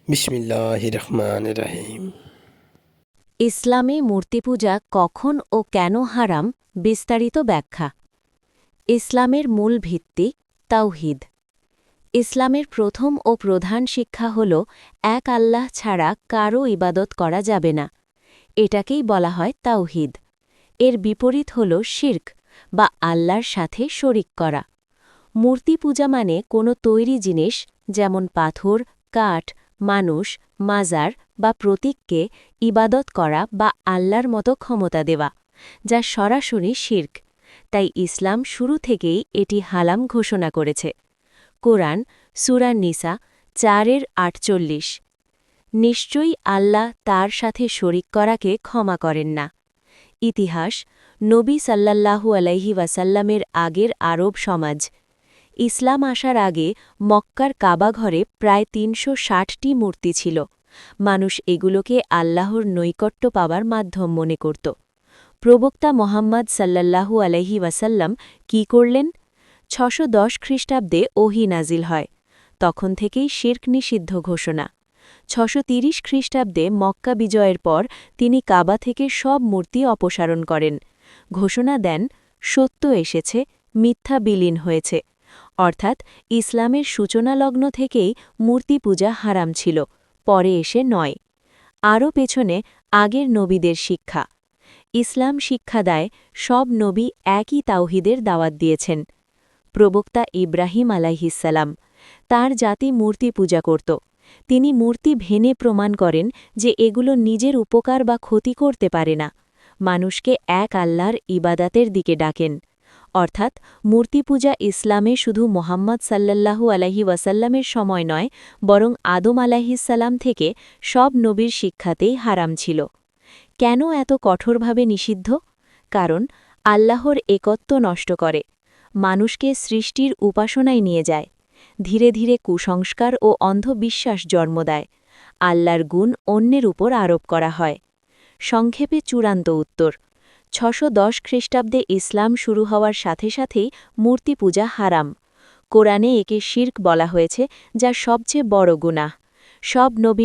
বিসমিল্লাহির রহমানির রহিম। ইসলামে মূর্তিপূজা কখন ও কেন হারাম বিস্তারিত ব্যাখ্যা। ইসলামের মূল ভিত্তি তাওহীদ। ইসলামের প্রথম ও প্রধান শিক্ষা হল এক আল্লাহ ছাড়া কারও ইবাদত করা যাবে না। এটাকেই বলা হয় তাওহীদ। এর বিপরীত হল শিরক বা আল্লাহর সাথে শরিক করা। মূর্তি পূজা মানে কোনো তৈরি জিনিস যেমন পাথর, কাঠ, মানুষ, মাজার বা প্রতীককে ইবাদত করা বা আল্লাহর মতো ক্ষমতা দেওয়া, যা সরাসরি শিরক। তাই ইসলাম শুরু থেকেই এটি হালাম ঘোষণা করেছে। কোরআন সূরা নিসা ৪:৪৮। নিশ্চয়ই আল্লাহ তার সাথে শরিক করাকে ক্ষমা করেন না। ইতিহাস নবী সাল্লাল্লাহু আলাইহি ওয়াসাল্লামের আগের আরব সমাজ। ইসলাম আসার আগে মক্কার কাবাঘরে প্রায় ৩৬০টি মূর্তি ছিল। মানুষ এগুলোকে আল্লাহর নৈকট্য পাওয়ার মাধ্যম মনে করত। প্রবক্তা মোহাম্মদ সাল্লাল্লাহু আলাইহি ওয়াসাল্লাম কি করলেন? ৬১০ খ্রিস্টাব্দে ওহী নাজিল হয়। তখন থেকেই শিরক নিষিদ্ধ ঘোষণা। ৬৩০ খ্রিস্টাব্দে মক্কা বিজয়ের পর তিনি কাবা থেকে সব মূর্তি অপসারণ করেন। ঘোষণা দেন, সত্য এসেছে, মিথ্যা বিলীন হয়েছে। অর্থাৎ ইসলামের সূচনালগ্ন থেকেই মূর্তি পূজা হারাম ছিল, পরে এসে নয়। আরও পেছনে আগের নবীদের শিক্ষা। ইসলাম শিক্ষা দেয় সব নবী একই তাওহীদের দাওয়াত দিয়েছেন। প্রবক্তা ইব্রাহিম আলাইহিসসালাম, তার জাতি মূর্তি পূজা করত। তিনি মূর্তি ভেঙে প্রমাণ করেন যে এগুলো নিজের উপকার বা ক্ষতি করতে পারে না। মানুষকে এক আল্লাহর ইবাদাতের দিকে ডাকেন। অর্থাৎ মূর্তি পূজা ইসলামে শুধু মোহাম্মদ সাল্লাল্লাহু আলাইহি ওয়াসাল্লামের সময় নয়, বরং আদম আলাইহিসসালাম থেকে সব নবীর শিক্ষাতেই হারাম ছিল। কেন এত কঠোরভাবে নিষিদ্ধ? কারণ আল্লাহর একত্ব নষ্ট করে, মানুষকে সৃষ্টির উপাসনায় নিয়ে যায়, ধীরে ধীরে কুসংস্কার ও অন্ধবিশ্বাস জন্ম দেয়, আল্লাহর গুণ অন্যের উপর আরোপ করা হয়। সংক্ষেপে চূড়ান্ত উত্তর: ৬১০ খ্রিস্টাব্দে ইসলাম শুরু হওয়ার সাথে সাথেই মূর্তি পূজা হারাম। কোরআনে একে শিরক বলা হয়েছে, যা সবচেয়ে বড় গুনাহ। সব নবীর